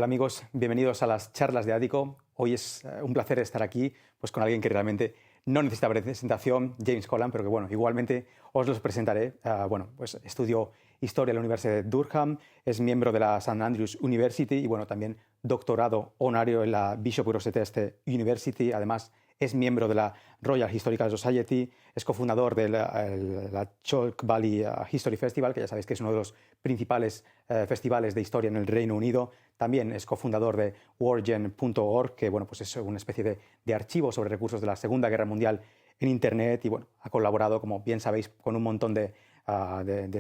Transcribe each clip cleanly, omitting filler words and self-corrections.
Hola amigos, bienvenidos a las charlas de Ático. Hoy es un placer estar aquí pues, con alguien que realmente no necesita presentación, James Holland, pero que bueno, igualmente os los presentaré. Pues estudió historia en la Universidad de Durham, es miembro de la St. Andrews University y bueno, también doctorado honorario en la Bishop University University. Además, es miembro de la Royal Historical Society, es cofundador de la Chalk Valley History Festival, que ya sabéis que es uno de los principales festivales de historia en el Reino Unido. También es cofundador de wargen.org, que bueno, pues es una especie de archivo sobre recursos de la Segunda Guerra Mundial en Internet y bueno, ha colaborado, como bien sabéis, con un montón de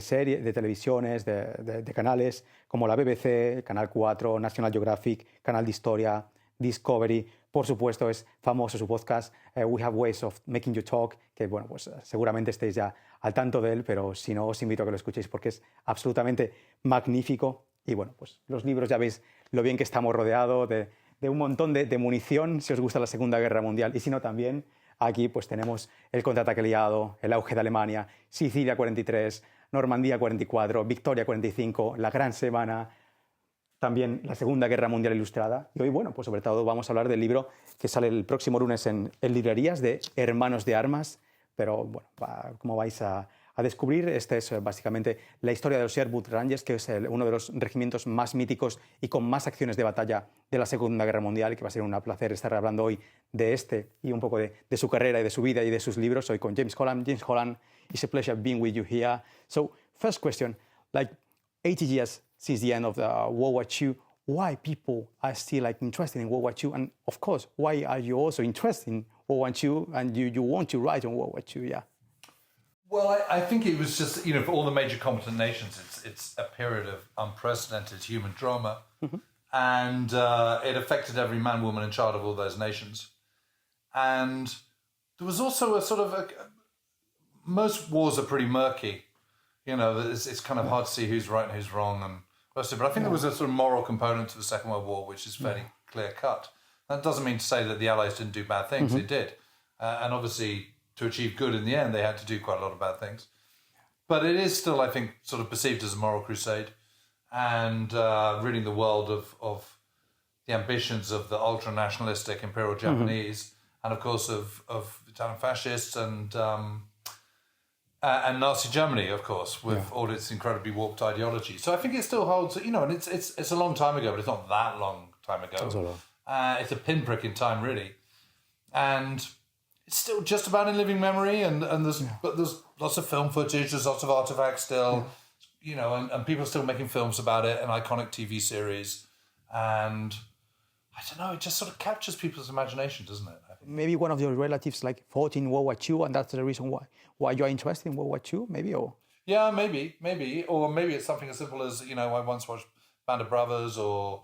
series, de televisiones, de canales como la BBC, Canal 4, National Geographic, Canal de Historia, Discovery. Por supuesto, es famoso su podcast We Have Ways of Making You Talk, que bueno, pues seguramente estéis ya al tanto de él, pero si no, os invito a que lo escuchéis porque es absolutamente magnífico. Y bueno, pues los libros ya veis lo bien que estamos rodeados de un montón de munición, si os gusta la Segunda Guerra Mundial, y si no también, aquí pues tenemos el contraataque aliado, el auge de Alemania, Sicilia 43, Normandía 44, Victoria 45, la Gran Semana, también la Segunda Guerra Mundial ilustrada. Y hoy, bueno, pues sobre todo vamos a hablar del libro que sale el próximo lunes en librerías de Hermanos de Armas. Pero bueno, como vais a descubrir, esta es básicamente la historia de los Sherwood Rangers, que es uno de los regimientos más míticos y con más acciones de batalla de la Segunda Guerra Mundial, y que va a ser un placer estar hablando hoy de este y un poco de su carrera y de su vida y de sus libros. Hoy con James Holland. James Holland, it's a pleasure being with you here. So, first question, like 80 years since the end of the World War II, why people are still interested in World War II? And of course, why are you also interested in World War II and you want to write on World War II? Yeah. Well, I think it was just, for all the major competent nations, it's a period of unprecedented human drama. Mm-hmm. And it affected every man, woman, and child of all those nations. And there was also a sort of most wars are pretty murky. It's kind of hard to see who's right and who's wrong. But I think there was a sort of moral component to the Second World War, which is fairly clear cut. That doesn't mean to say that the Allies didn't do bad things. Mm-hmm. They did. And obviously, to achieve good in the end, they had to do quite a lot of bad things. But it is still, I think, sort of perceived as a moral crusade and ridding the world of the ambitions of the ultra-nationalistic Imperial Japanese and, of course, of Italian fascists and Nazi Germany, of course, with all its incredibly warped ideology. So I think it still holds, and it's a long time ago, but it's not that long time ago. It's a pinprick in time, really. And it's still just about in living memory, but there's lots of film footage, there's lots of artifacts still, and people are still making films about it, an iconic TV series. And I don't know, it just sort of captures people's imagination, doesn't it? Maybe one of your relatives fought in World War II, and that's the reason why you're interested in World War II, maybe? Or yeah, maybe. Or maybe it's something as simple as, I once watched Band of Brothers or,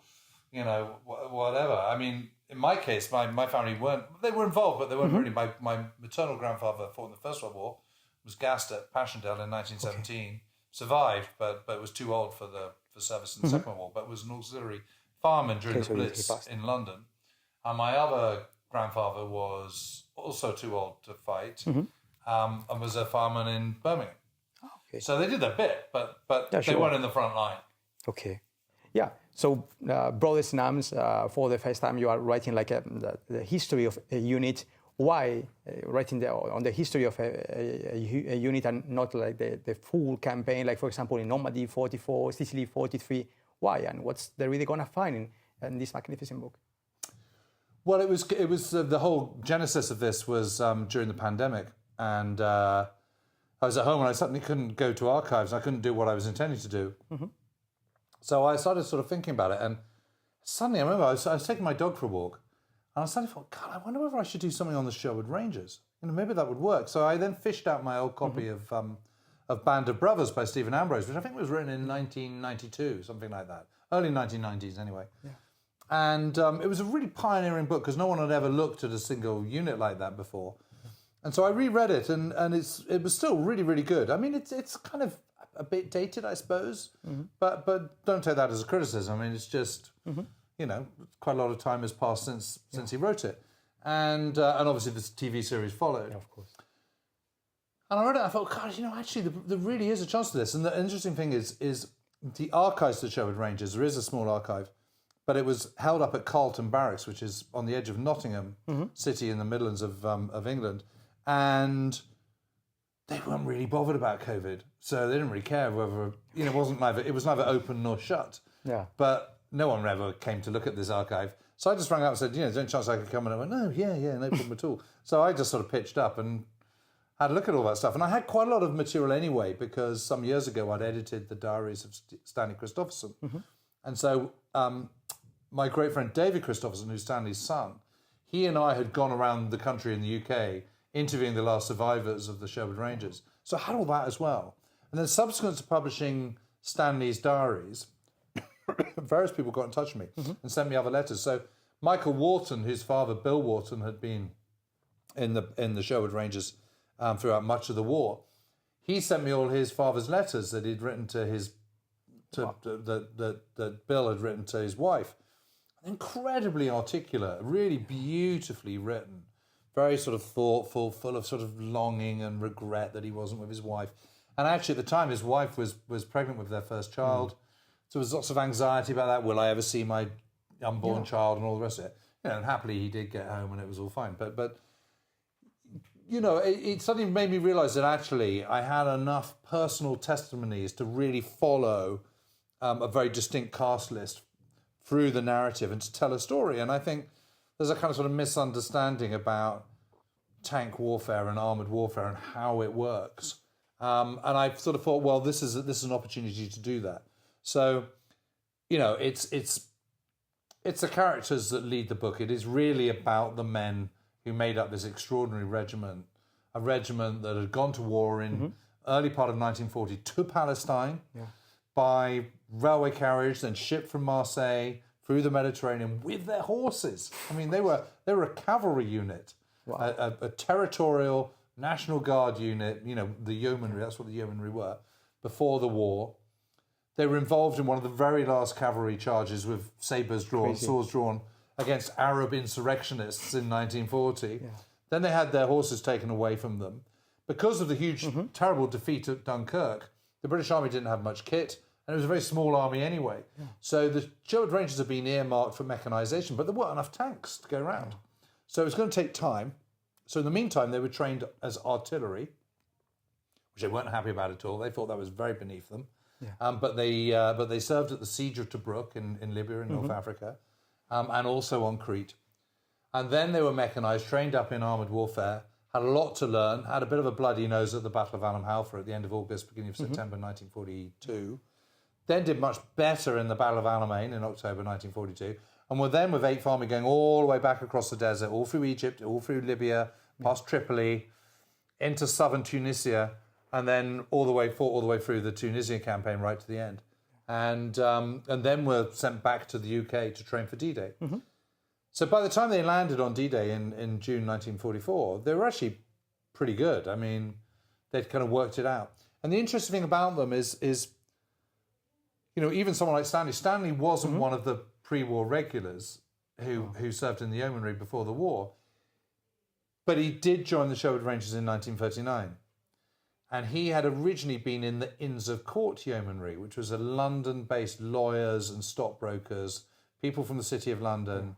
whatever. I mean, in my case, my family they were involved, but they weren't really. My maternal grandfather fought in the First World War, was gassed at Passchendaele in 1917, survived, but was too old for service in the Second World War, but was an auxiliary fireman during the Blitz in London. And my other grandfather was also too old to fight, and was a fireman in Birmingham. Oh, okay. So they did their bit, but they weren't in the front line. Okay. Yeah. So, brothers in arms, for the first time you are writing the history of a unit. Why writing on the history of a unit and not like the full campaign, like for example in Normandy 44, Sicily 43? Why, and what's they really going to find in this magnificent book? Well, it was the whole genesis of this was during the pandemic, and I was at home and I suddenly couldn't go to archives. I couldn't do what I was intending to do. Mm-hmm. So I started sort of thinking about it, and suddenly I remember I was taking my dog for a walk, and I suddenly thought, God, I wonder whether I should do something on the Sherwood Rangers. Maybe that would work. So I then fished out my old copy of Band of Brothers by Stephen Ambrose, which I think was written in 1992, something like that. Early 1990s, anyway. Yeah. And it was a really pioneering book because no one had ever looked at a single unit like that before. And so I reread it, and it was still really, really good. I mean, it's kind of a bit dated, I suppose, but don't take that as a criticism. I mean, it's just, quite a lot of time has passed since he wrote it. And obviously this TV series followed. Yeah, of course. And I read it and I thought, God, actually there really is a chance to this. And the interesting thing is the archives of the Sherwood Rangers, there is a small archive, but it was held up at Carlton Barracks, which is on the edge of Nottingham City in the Midlands of England. And they weren't really bothered about COVID. So they didn't really care whether, it was neither open nor shut. Yeah. But no one ever came to look at this archive. So I just rang up and said, is there any chance I could come? And I went, no problem at all. So I just sort of pitched up and had a look at all that stuff. And I had quite a lot of material anyway, because some years ago I'd edited the diaries of Stanley Christopherson. And so my great friend David Christopherson, who's Stanley's son, he and I had gone around the country in the UK interviewing the last survivors of the Sherwood Rangers. So I had all that as well. And then subsequent to publishing Stanley's diaries, various people got in touch with me and sent me other letters. So Michael Wharton, whose father, Bill Wharton, had been in the Sherwood Rangers throughout much of the war, he sent me all his father's letters that he'd written to that Bill had written to his wife. Incredibly articulate, really beautifully written, very sort of thoughtful, full of sort of longing and regret that he wasn't with his wife. And actually at the time his wife was pregnant with their first child. So there was lots of anxiety about that. Will I ever see my unborn child and all the rest of it? And happily he did get home and it was all fine. But it suddenly made me realise that actually I had enough personal testimonies to really follow a very distinct cast list through the narrative and to tell a story. And I think there's a kind of sort of misunderstanding about tank warfare and armoured warfare and how it works. And I sort of thought, well, this is an opportunity to do that. So, it's the characters that lead the book. It is really about the men who made up this extraordinary regiment, a regiment that had gone to war in early part of 1940 to Palestine by railway carriage, then shipped from Marseille through the Mediterranean with their horses. I mean, they were a cavalry unit, a territorial National Guard unit, the yeomanry, that's what the yeomanry were, before the war. They were involved in one of the very last cavalry charges with sabres drawn, swords drawn, against Arab insurrectionists in 1940. Then they had their horses taken away from them. Because of the huge, terrible defeat at Dunkirk, the British Army didn't have much kit, and it was a very small army anyway. So the Sherwood Rangers had been earmarked for mechanisation, but there weren't enough tanks to go around. So it was going to take time. So in the meantime, they were trained as artillery, which they weren't happy about at all. They thought that was very beneath them. But they served at the siege of Tobruk in Libya, in North Africa, and also on Crete. And then they were mechanised, trained up in armoured warfare, had a lot to learn, had a bit of a bloody nose at the Battle of Alam Halfa at the end of August, beginning of September 1942. Then did much better in the Battle of Alamein in October 1942. And were then with 8th Army going all the way back across the desert, all through Egypt, all through Libya, past Tripoli, into southern Tunisia, and then all the way through the Tunisian campaign right to the end. And then were sent back to the UK to train for D-Day. So by the time they landed on D-Day in June 1944, they were actually pretty good. I mean, they'd kind of worked it out. And the interesting thing about them is even someone like Stanley. Stanley wasn't one of the pre-war regulars who served in the yeomanry before the war. But he did join the Sherwood Rangers in 1939. And he had originally been in the Inns of Court Yeomanry, which was a London-based lawyers and stockbrokers, people from the City of London,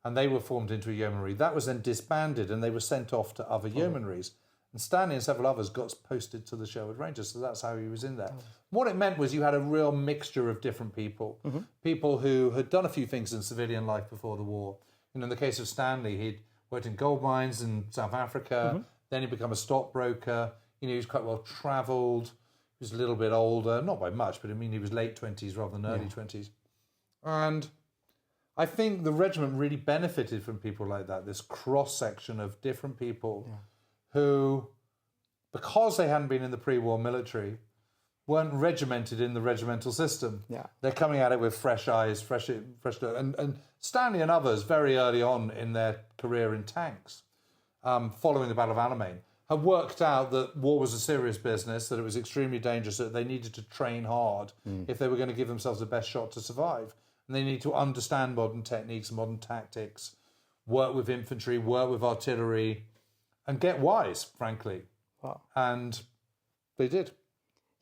and they were formed into a yeomanry. That was then disbanded, and they were sent off to other yeomanries. And Stanley and several others got posted to the Sherwood Rangers, so that's how he was in there. What it meant was you had a real mixture of different people, people who had done a few things in civilian life before the war. In the case of Stanley, he'd worked in gold mines in South Africa, then he'd become a stockbroker. He was quite well travelled. He was a little bit older, not by much, but he was late 20s rather than early 20s. And I think the regiment really benefited from people like that, this cross-section of different people who, because they hadn't been in the pre-war military, weren't regimented in the regimental system. They're coming at it with fresh eyes, fresh look. And Stanley and others, very early on in their career in tanks, following the Battle of Alamein, had worked out that war was a serious business, that it was extremely dangerous, that they needed to train hard if they were going to give themselves the best shot to survive. And they need to understand modern techniques, modern tactics, work with infantry, work with artillery, and get wise, frankly. And they did.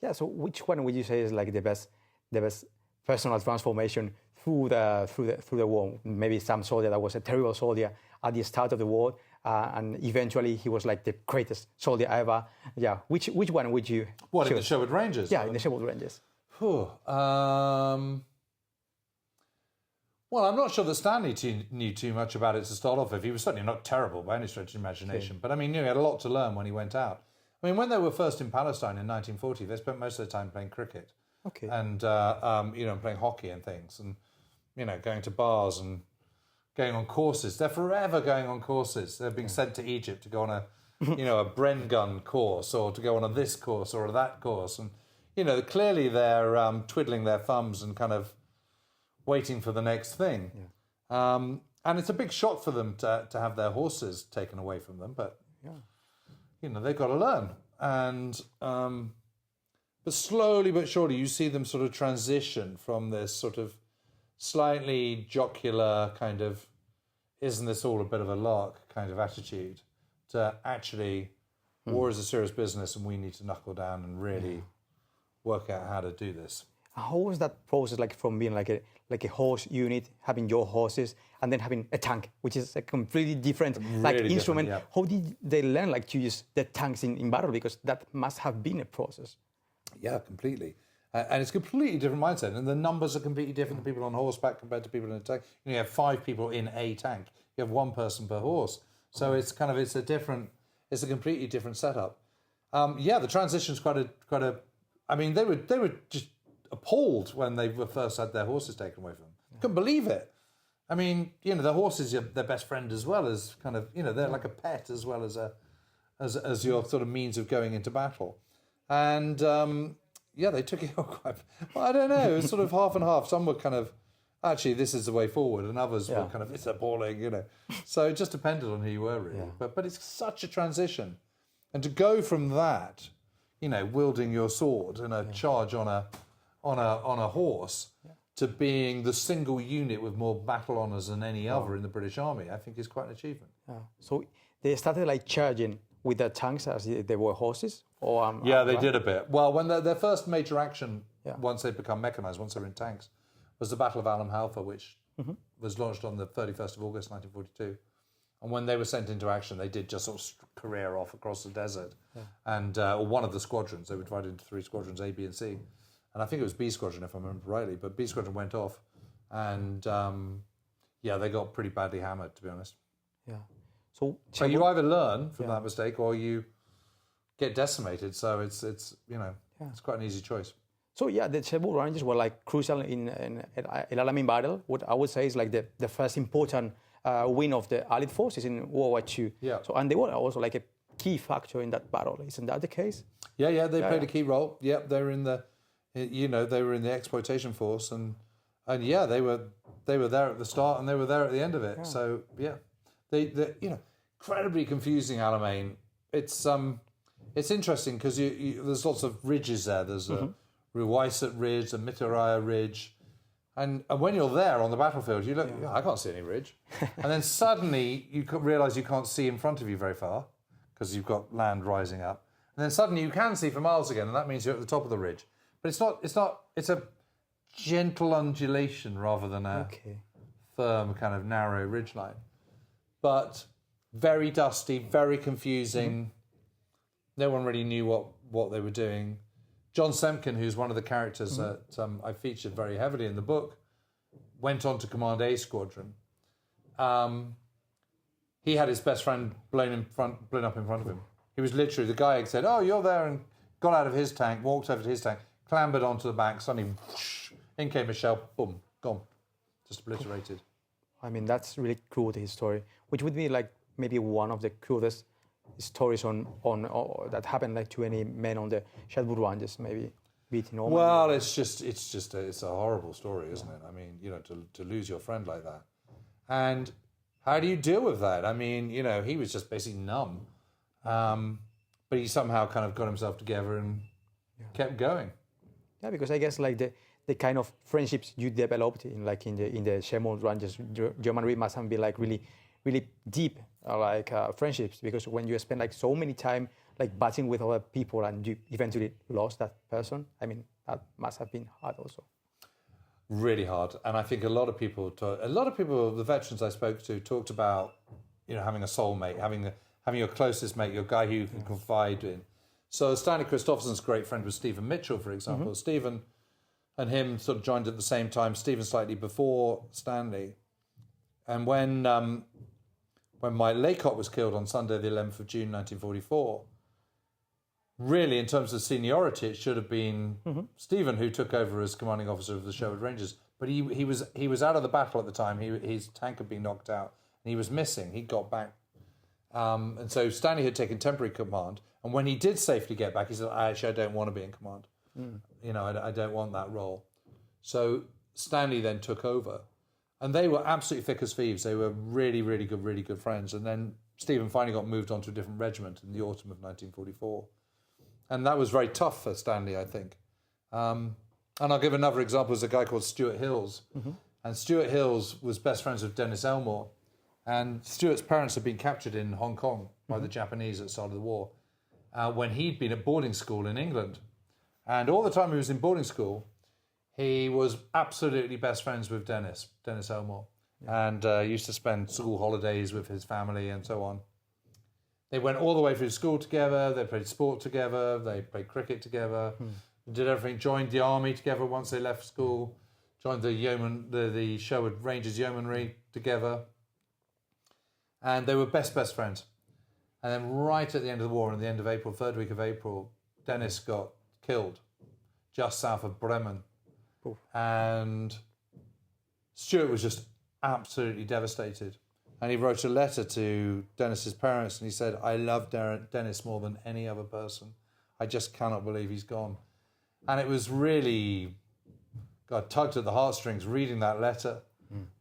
Yeah, so which one would you say is like the best personal transformation through the war. Maybe some soldier that was a terrible soldier at the start of the war, and eventually he was like the greatest soldier ever. Yeah, which one would you? What, choose? in the Sherwood Rangers? Yeah, in the Sherwood Rangers. Well, I'm not sure that Stanley knew too much about it to start off with. He was certainly not terrible by any stretch of imagination. But I mean, he had a lot to learn when he went out. I mean, when they were first in Palestine in 1940, they spent most of their time playing cricket. Okay. And, playing hockey and things. And, going to bars and going on courses. They're forever going on courses. They're being sent to Egypt to go on a Bren gun course, or to go on a this course or a that course. And, clearly they're twiddling their thumbs and kind of waiting for the next thing. Yeah. And it's a big shock for them to have their horses taken away from them. But, they've got to learn. And but slowly but surely you see them sort of transition from this sort of slightly jocular kind of, isn't this all a bit of a lark kind of attitude, to actually war is a serious business and we need to knuckle down and really work out how to do this. How was that process, like from being like a horse unit, having your horses, and then having a tank, which is a completely different instrument? Yeah. How did they learn to use the tanks in battle? Because that must have been a process. Yeah, completely. And it's a completely different mindset. And the numbers are completely different. The people on horseback compared to people in a tank. You have 5 people in a tank. You have 1 person per horse. So it's a completely different setup. The transition's quite a. I mean, they were just appalled when they first had their horses taken away from them. Couldn't believe it. I mean, the horse is their best friend as well as kind of, they're like a pet as well as your sort of means of going into battle. And they took it all quite. Well, I don't know. It was sort of half and half. Some were kind of, actually, this is the way forward, and others were kind of, it's appalling, So it just depended on who you were, really. Yeah. But it's such a transition, and to go from that, wielding your sword in a charge on a horse, to being the single unit with more battle honours than any other in the British Army, I think is quite an achievement. Yeah. So they started charging with the tanks as they were horses? Or, they did a bit. Well, when their first major action, once they'd become mechanised, once they were in tanks, was the Battle of Alam Halfa, which was launched on the 31st of August 1942. And when they were sent into action, they did just sort of career off across the desert. Yeah. And one of the squadrons, they were divided into 3 squadrons, A, B and C. And I think it was B Squadron, if I remember rightly, but B Squadron went off. And, they got pretty badly hammered, to be honest. Yeah. So you either learn from that mistake or you get decimated. So it's quite an easy choice. So the Sherwood Rangers were crucial in El Alamein battle. What I would say is the first important win of the Allied forces in World War II. Yeah. So and they were also a key factor in that battle. Isn't that the case? Yeah. They played a key role. Yeah, they were in the exploitation force, and they were there at the start and they were there at the end of it. Yeah. So they incredibly confusing Alamein. It's interesting because there's lots of ridges there. There's a Ruwaisat Ridge, the Mitaraya Ridge. And when you're there on the battlefield, you look, I can't see any ridge. And then suddenly you realise you can't see in front of you very far because you've got land rising up. And then suddenly you can see for miles again, and that means you're at the top of the ridge. But it's a gentle undulation rather than a firm kind of narrow ridgeline. But very dusty, very confusing. No one really knew what they were doing. John Semken, who's one of the characters that I featured very heavily in the book, went on to command A Squadron. He had his best friend blown up in front of him. He was literally, the guy had said, "Oh, you're there," and got out of his tank, walked over to his tank, clambered onto the back, suddenly whoosh, in came a shell, boom, gone, just obliterated. I mean, that's really cruel, his story, which would be maybe one of the cruelest stories on that happened to any men on the Sherwood Rangers, maybe beating all. Well, it's a horrible story, isn't it? I mean, to lose your friend like that, and how do you deal with that? I mean, he was just basically numb, but he somehow kind of got himself together and kept going. Yeah, because I guess the kind of friendships you developed in the Sherwood Rangers Yeomanry must have been really, really deep friendships, because when you spend so many time battling with other people and you eventually lost that person, I mean that must have been hard also. really hard. And I think a lot of people, the veterans I spoke to, talked about, having a soulmate, having your closest mate, your guy who you can confide in. So Stanley Christopherson's great friend was Stephen Mitchell, for example. Stephen and him sort of joined at the same time. Stephen slightly before Stanley. And when Mike Laycott was killed on Sunday, the 11th of June, 1944, really, in terms of seniority, it should have been Stephen who took over as commanding officer of the Sherwood Rangers. But he was out of the battle at the time. His tank had been knocked out, and he was missing. He got back. And so Stanley had taken temporary command. And when he did safely get back, he said, actually, I don't want to be in command. I don't want that role. So Stanley then took over. And they were absolutely thick as thieves. They were really, really good friends. And then Stephen finally got moved on to a different regiment in the autumn of 1944. And that was very tough for Stanley, I think. And I'll give another example. There's a guy called Stuart Hills. And Stuart Hills was best friends with Dennis Elmore. And Stuart's parents had been captured in Hong Kong by the Japanese at the start of the war when he'd been at boarding school in England. And all the time he was in boarding school, he was absolutely best friends with Dennis Elmore. And used to spend school holidays with his family and so on. They went all the way through school together. They played sport together. They played cricket together. Did everything. Joined the army together once they left school. Joined the Sherwood Rangers Yeomanry together. And they were best friends. And then right at the end of the war, at the end of April, third week of April, Dennis got killed just south of Bremen. Oof. And Stuart was just absolutely devastated. And he wrote a letter to Dennis's parents, and he said, I love Dennis more than any other person. I just cannot believe he's gone. And it was really, tugged at the heartstrings reading that letter,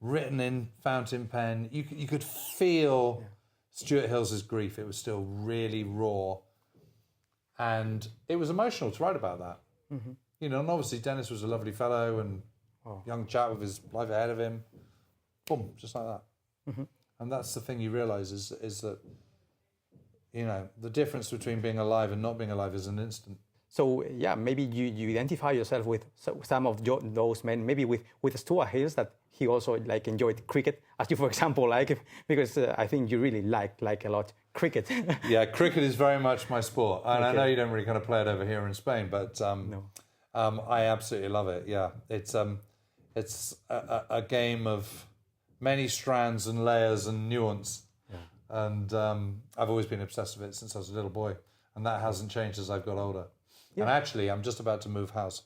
written in fountain pen. You could feel Stuart Hill's grief. It was still really raw. And it was emotional to write about that. And obviously Dennis was a lovely fellow and young chap with his life ahead of him. Boom, just like that. And that's the thing you realise is that, the difference between being alive and not being alive is an instant. So, maybe you identify yourself with some of those men, maybe with Stuart Hills, that he also enjoyed cricket, as you, for example, because I think you really like a lot cricket. Yeah, cricket is very much my sport. And I know you don't really kind of play it over here in Spain, but no. I absolutely love it, yeah. It's a game of many strands and layers and nuance. Yeah. And I've always been obsessed with it since I was a little boy. And that hasn't changed as I've got older. Yeah. And actually, I'm just about to move house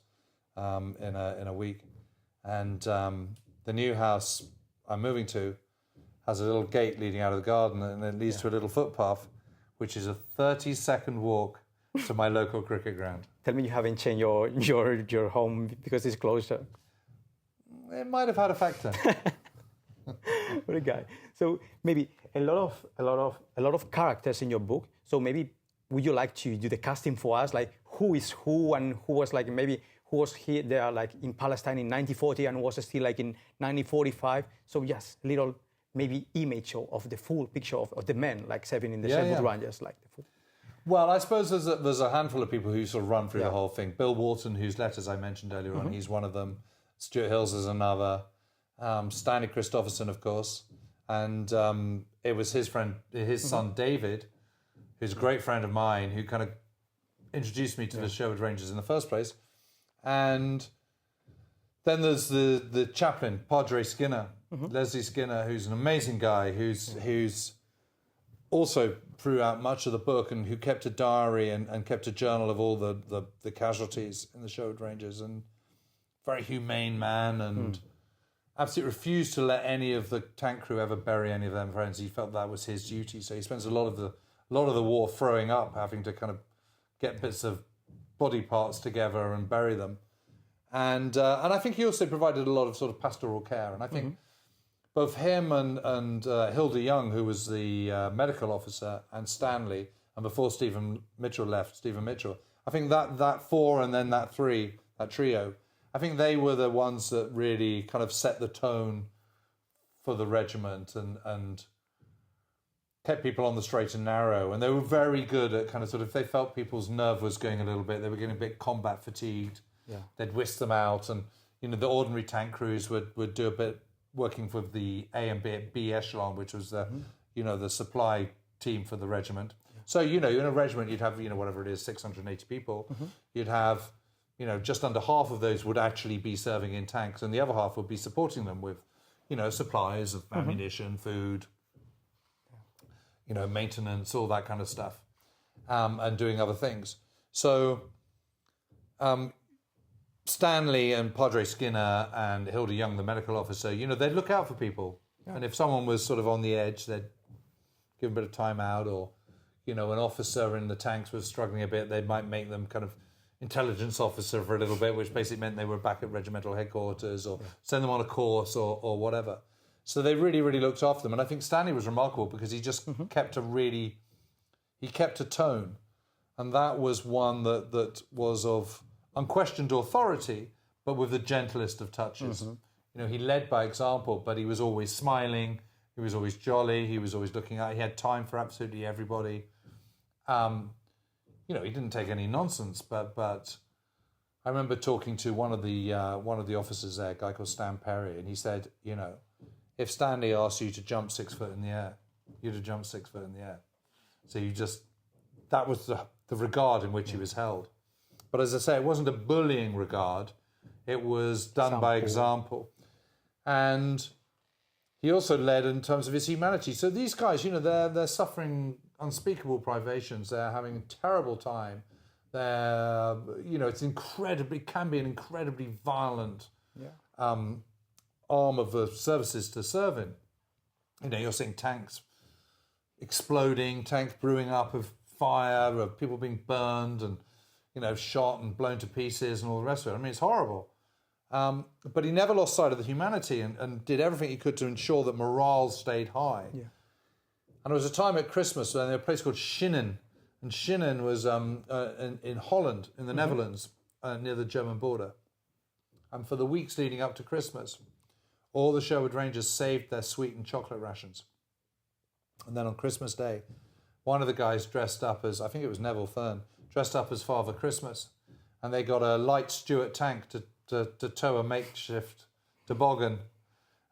in a week. And the new house I'm moving to has a little gate leading out of the garden, and it leads to a little footpath, which is a 30-second walk to my local cricket ground. Tell me you haven't changed your home because it's closer. It might have had a factor. What a guy. So maybe a lot of characters in your book. So maybe would you like to do the casting for us? Like who is who, and who was who was here there in Palestine in 1940 and was still in 1945? So yes, little maybe image of the full picture of the men serving in the Sherwood Rangers the full. Well, I suppose there's a handful of people who sort of run through the whole thing. Bill Wharton, whose letters I mentioned earlier on, he's one of them. Stuart Hills is another. Stanley Christopherson, of course. And it was his son David, who's a great friend of mine, who kind of introduced me to the Sherwood Rangers in the first place. And then there's the chaplain, Padre Skinner, Leslie Skinner, who's an amazing guy, who's also throughout much of the book, and who kept a diary and kept a journal of all the casualties in the Sherwood Rangers, and very humane man, and absolutely refused to let any of the tank crew ever bury any of them friends. He felt that was his duty, so he spends a lot of the war throwing up, having to kind of get bits of body parts together and bury them. And I think he also provided a lot of sort of pastoral care. And I think both him and Hilda Young, who was the medical officer, and Stanley, and before Stephen Mitchell, I think that four and then that trio, I think they were the ones that really kind of set the tone for the regiment and kept people on the straight and narrow. And they were very good at kind of if they felt people's nerve was going a little bit, they were getting a bit combat fatigued, they'd whisk them out. And, the ordinary tank crews would do a bit working for the A and B echelon, which was the, the supply team for the regiment. So, in a regiment, you'd have, whatever it is, 680 people. You'd have, just under half of those would actually be serving in tanks, and the other half would be supporting them with, supplies of ammunition, food, maintenance, all that kind of stuff, and doing other things. So, Stanley and Padre Skinner and Hilda Young, the medical officer, they'd look out for people. Yeah. And if someone was sort of on the edge, they'd give them a bit of time out, or, an officer in the tanks was struggling a bit, they might make them kind of intelligence officer for a little bit, which basically meant they were back at regimental headquarters, or send them on a course or whatever. So they really, really looked after them. And I think Stanley was remarkable because he just kept a tone. And that was one that was of unquestioned authority, but with the gentlest of touches. He led by example, but he was always smiling. He was always jolly. He was always looking out. He had time for absolutely everybody. He didn't take any nonsense, but I remember talking to one of the officers there, a guy called Stan Perry, and he said, if Stanley asked you to jump 6 foot in the air, you'd have jumped 6 foot in the air. So that was the regard in which he was held. But as I say, it wasn't a bullying regard. It was done by example. And he also led in terms of his humanity. So these guys, they're suffering unspeakable privations. They're having a terrible time. They're, can be an incredibly violent arm of the services to serve in. You're seeing tanks exploding, tanks brewing up of fire, of people being burned and, shot and blown to pieces and all the rest of it. I mean, it's horrible. But he never lost sight of the humanity and did everything he could to ensure that morale stayed high. Yeah. And there was a time at Christmas when there was a place called Schinnen. And Schinnen was in Holland, in the Netherlands, near the German border. And for the weeks leading up to Christmas, all the Sherwood Rangers saved their sweet and chocolate rations. And then on Christmas Day, one of the guys dressed up as, I think it was Neville Fern, dressed up as Father Christmas. And they got a light Stuart tank to tow a makeshift toboggan.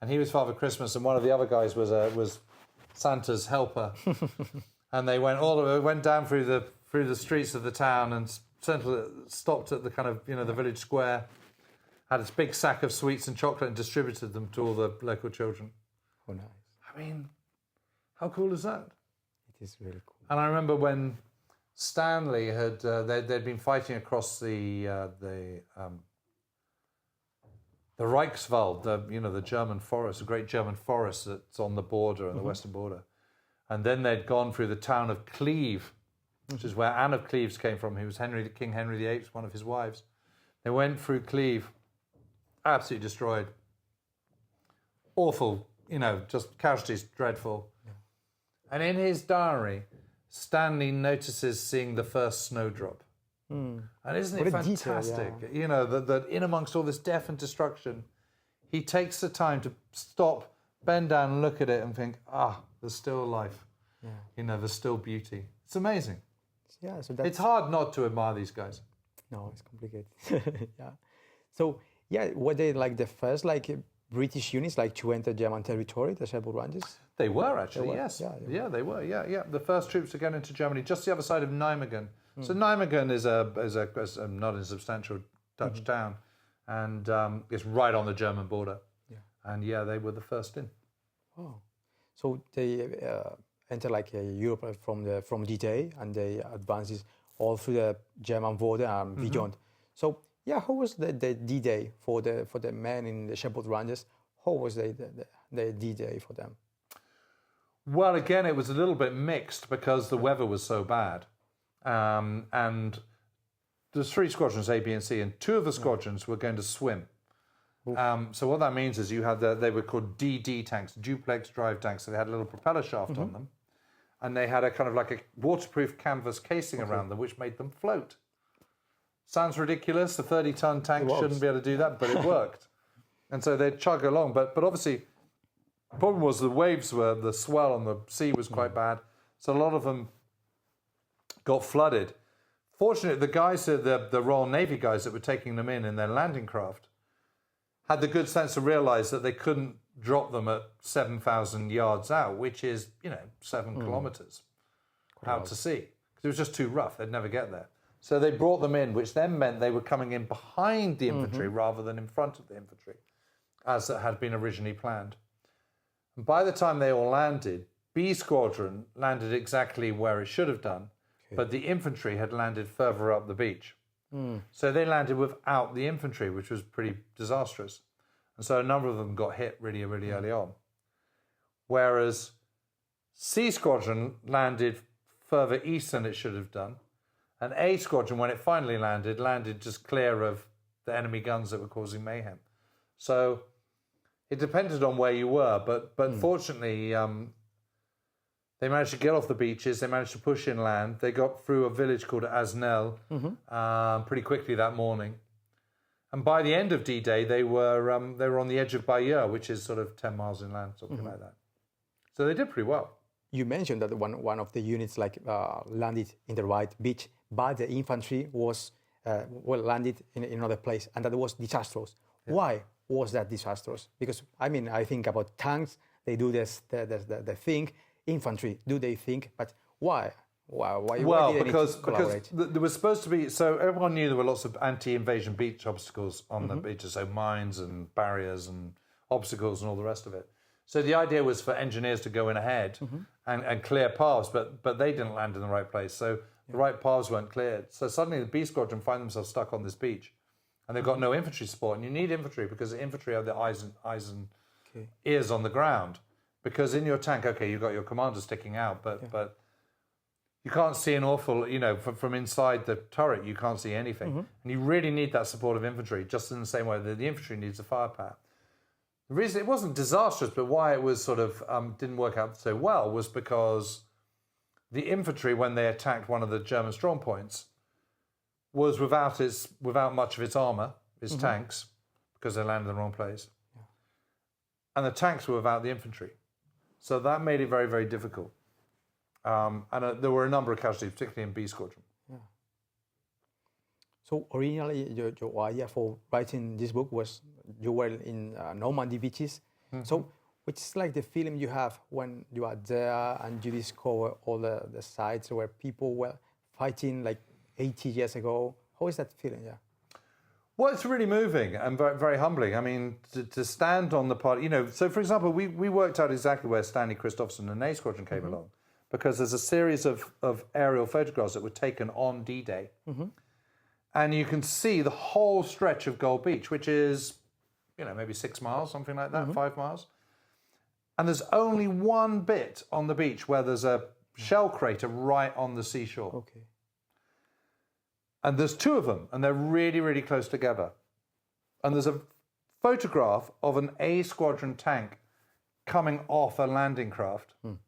And he was Father Christmas, and one of the other guys was Santa's helper. And they went down through the streets of the town and stopped at the kind of, the village square, had a big sack of sweets and chocolate and distributed them to all the local children. Oh, nice. I mean, how cool is that? It is really cool. And I remember when Stanley had, they'd been fighting across the Reichswald, the German forest, the great German forest that's on the border, on the western border. And then they'd gone through the town of Cleve, which is where Anne of Cleves came from. He was King Henry VIII, one of his wives. They went through Cleve, absolutely destroyed. Awful, just casualties, dreadful. Yeah. And in his diary, Stanley notices seeing the first snowdrop. And isn't it fantastic? Detail, yeah. That in amongst all this death and destruction, he takes the time to stop, bend down, and look at it and think, there's still life. Yeah. There's still beauty. It's amazing. Yeah, so it's hard not to admire these guys. No, it's complicated. Yeah. So, were they like the first British units to enter German territory, the Sherwood Rangers? They were actually, yes. Yeah, they were. Yeah. The first troops to get into Germany, just the other side of Nijmegen. So Nijmegen is a not insubstantial Dutch town, and it's right on the German border. Yeah. And they were the first in. Oh, so they enter Europe from D-Day, and they advances all through the German border and beyond. So how was the D-Day for the men in the Sherwood Rangers? How was the D-Day for them? Well, again, it was a little bit mixed because the weather was so bad. And there's 3 squadrons, A, B, and C, and 2 of the squadrons were going to swim. So what that means is you had they were called DD tanks, duplex drive tanks. So they had a little propeller shaft on them, and they had a kind of like a waterproof canvas casing around them, which made them float. Sounds ridiculous. A 30-ton tank shouldn't be able to do that, but it worked. And so they'd chug along. But obviously, the problem was the swell on the sea was quite bad. So a lot of them got flooded. Fortunately, the guys, the Royal Navy guys that were taking them in their landing craft, had the good sense to realise that they couldn't drop them at 7,000 yards out, which is, 7 kilometres out to sea. Because it was just too rough. They'd never get there. So they brought them in, which then meant they were coming in behind the infantry rather than in front of the infantry, as it had been originally planned. And by the time they all landed, B Squadron landed exactly where it should have done, but the infantry had landed further up the beach. So they landed without the infantry, which was pretty disastrous. And so a number of them got hit really, really early on. Whereas C Squadron landed further east than it should have done. And A Squadron, when it finally landed just clear of the enemy guns that were causing mayhem. So it depended on where you were, but fortunately, they managed to get off the beaches. They managed to push inland. They got through a village called Asnel pretty quickly that morning. And by the end of D-Day, they were on the edge of Bayeux, which is sort of 10 miles inland, something like that. So they did pretty well. You mentioned that one of the units landed in the right beach, but the infantry was landed in another place, and that was disastrous. Yeah. Why was that disastrous? Because I think about tanks. They do the thing. Infantry, do they think? But why? Why because there was supposed to be. So everyone knew there were lots of anti-invasion beach obstacles on the beaches, so mines and barriers and obstacles and all the rest of it. So the idea was for engineers to go in ahead and clear paths, but they didn't land in the right place. So the right paths weren't cleared. So suddenly the B Squadron find themselves stuck on this beach, and they've got no infantry support. And you need infantry because the infantry are the eyes and ears on the ground. Because in your tank, you've got your commander sticking out, but you can't see an awful, from inside the turret, you can't see anything. And you really need that support of infantry, just in the same way that the infantry needs the firepower. The reason it wasn't disastrous, but why it was sort of didn't work out so well was because the infantry, when they attacked one of the German strong points, was without much of its armour, its tanks, because they landed in the wrong place. Yeah. And the tanks were without the infantry. So that made it very, very difficult. And there were a number of casualties, particularly in B Squadron. Yeah. So originally, your idea for writing this book was you were in Normandy beaches. So which is like the feeling you have when you are there and you discover all the sites where people were fighting like 80 years ago. How is that feeling? Yeah. Well, it's really moving and very, very humbling. I mean, to stand on the part, so for example, we worked out exactly where Stanley Christopherson and A Squadron came along, because there's a series of aerial photographs that were taken on D-Day. And you can see the whole stretch of Gold Beach, which is, maybe 6 miles, something like that, 5 miles. And there's only one bit on the beach where there's a shell crater right on the seashore. Okay. And there's 2 of them, and they're really, really close together. And there's a photograph of an A Squadron tank coming off a landing craft, an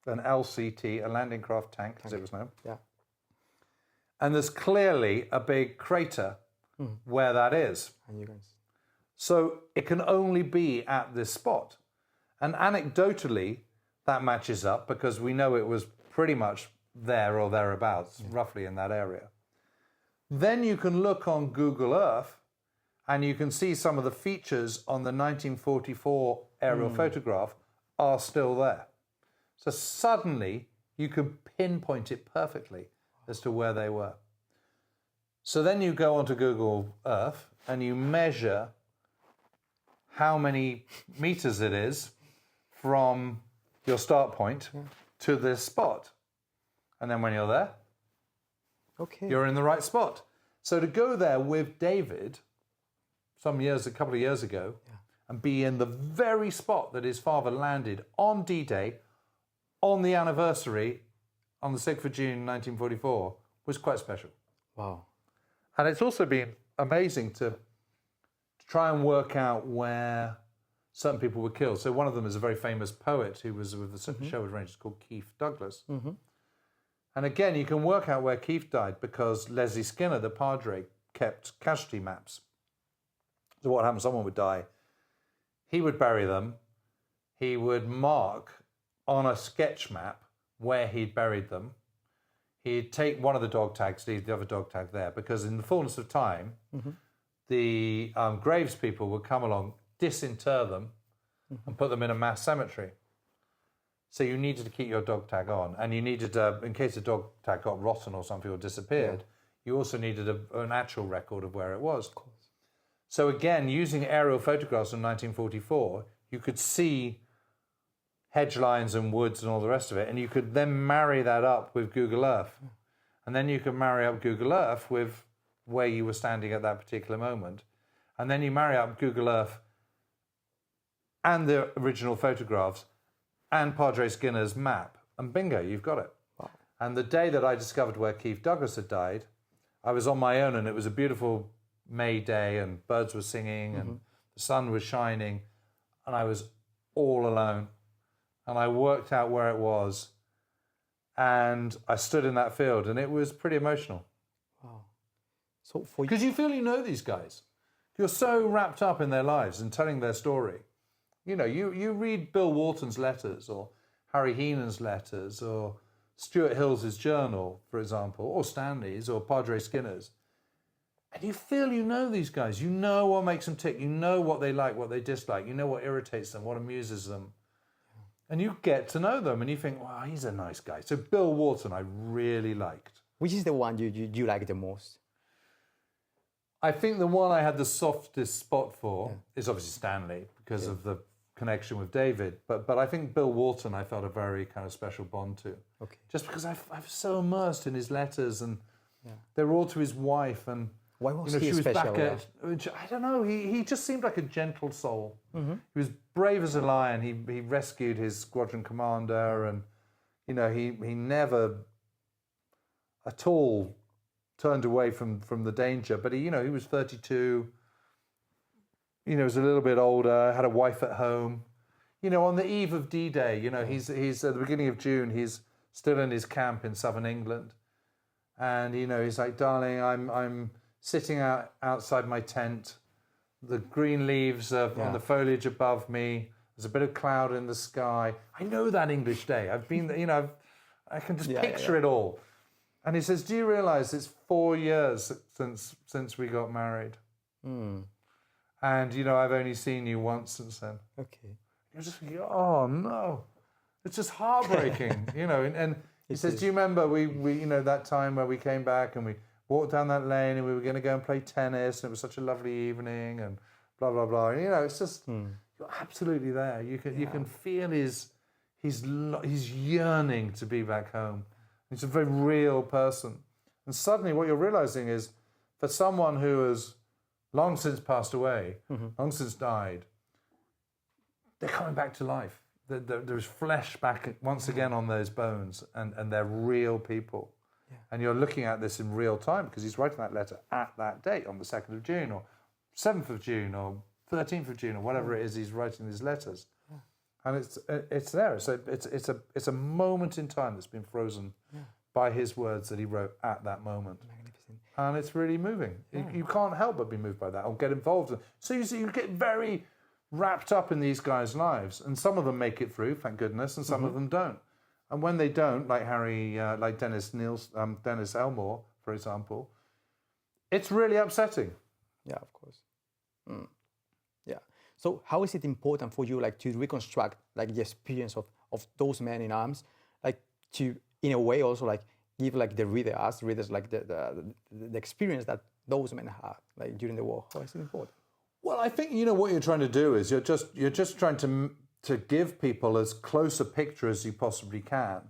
LCT, a landing craft tank, as it was known. Yeah. And there's clearly a big crater where that is. And you guys. So it can only be at this spot. And anecdotally, that matches up because we know it was pretty much there or thereabouts, roughly in that area. Then you can look on Google Earth and you can see some of the features on the 1944 aerial photograph are still there. So suddenly you can pinpoint it perfectly as to where they were. So then you go onto Google Earth and you measure how many meters it is from your start point to this spot. And then when you're there, you're in the right spot. So to go there with David a couple of years ago, and be in the very spot that his father landed on D-Day, on the anniversary, on the 6th of June 1944, was quite special. Wow. And it's also been amazing to try and work out where certain people were killed. So one of them is a very famous poet who was with the Sherwood Rangers called Keith Douglas. And again, you can work out where Keith died because Leslie Skinner, the padre, kept casualty maps. So what happened? Someone would die. He would bury them. He would mark on a sketch map where he'd buried them. He'd take one of the dog tags, leave the other dog tag there, because in the fullness of time, the graves people would come along, disinter them, and put them in a mass cemetery. So you needed to keep your dog tag on, and you needed, in case the dog tag got rotten or something or disappeared, you also needed an actual record of where it was. Of course. So again, using aerial photographs in 1944, you could see hedge lines and woods and all the rest of it, and you could then marry that up with Google Earth. And then you could marry up Google Earth with where you were standing at that particular moment. And then you marry up Google Earth and the original photographs and Padre Skinner's map, and bingo, you've got it. Wow. And the day that I discovered where Keith Douglas had died, I was on my own, and it was a beautiful May day, and birds were singing, and the sun was shining, and I was all alone. And I worked out where it was, and I stood in that field, and it was pretty emotional. Wow. So for because you feel you know these guys. You're so wrapped up in their lives and telling their story. You know, you read Bill Wharton's letters, or Harry Heenan's letters, or Stuart Hills' journal, for example, or Stanley's, or Padre Skinner's, and you feel you know these guys. You know what makes them tick. You know what they like, what they dislike. You know what irritates them, what amuses them. And you get to know them, and you think, wow, he's a nice guy. So Bill Wharton I really liked. Which is the one you like the most? I think the one I had the softest spot for is obviously Stanley, because of the connection with David. But I think Bill Wharton I felt a very kind of special bond to. Okay. Just because I was so immersed in his letters, and they were all to his wife, and why was she he was special? back at, I don't know, he just seemed like a gentle soul. He was brave as a lion. He rescued his squadron commander, and you know, he never at all turned away from the danger. But he was 32. You know, was a little bit older, had a wife at home. You know, on the eve of D-Day, you know, he's at the beginning of June, he's still in his camp in southern England. And, you know, he's like, darling, I'm sitting outside my tent. The green leaves are on the foliage above me. There's a bit of cloud in the sky. I know that English day. I've been, you know, I can just picture it all. And he says, do you realize it's 4 years since we got married? And, you know, I've only seen you once since then. Okay. You're just thinking, oh, no. It's just heartbreaking, you know. And he says, do you remember we you know, that time where we came back and we walked down that lane and we were going to go and play tennis, and it was such a lovely evening, and blah, blah, blah. And, you know, it's just, you're absolutely there. You can feel his yearning to be back home. He's a very real person. And suddenly what you're realizing is, for someone who has long since passed away, long since died, they're coming back to life. There's flesh back once again on those bones, and they're real people. Yeah. And you're looking at this in real time, because he's writing that letter at that date, on the 2nd of June, or 7th of June, or 13th of June, or whatever it is he's writing these letters. Yeah. And it's there. It's a moment in time that's been frozen by his words that he wrote at that moment. Magnificent. And it's really moving. Yeah. You can't help but be moved by that, or get involved. So you get very wrapped up in these guys' lives, and some of them make it through, thank goodness, and some of them don't. And when they don't, like like Dennis Elmore, for example, it's really upsetting. Yeah, of course. Yeah. So how is it important for you, like, to reconstruct, like, the experience of those men in arms, like, to, in a way, also, like, give, like, the readers, like, the experience that those men had, like, during the war? How is it important? Well, I think, you know, what you're trying to do is you're just trying to give people as close a picture as you possibly can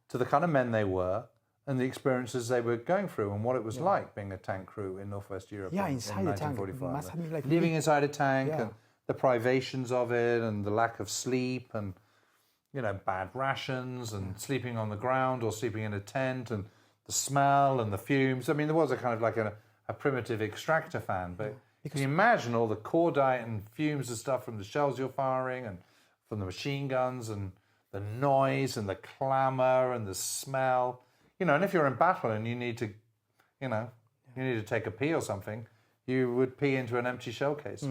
to the kind of men they were, and the experiences they were going through, and what it was like being a tank crew in Northwest Europe inside in a tank. 1945. Must have been like living inside a tank, and the privations of it, and the lack of sleep, and, you know, bad rations, and sleeping on the ground or sleeping in a tent, and the smell and the fumes. I mean, there was a kind of like a primitive extractor fan, but can you imagine all the cordite and fumes and stuff from the shells you're firing, and from the machine guns, and the noise and the clamour and the smell? You know, and if you're in battle and you need to, you know, you need to take a pee or something, you would pee into an empty shell case.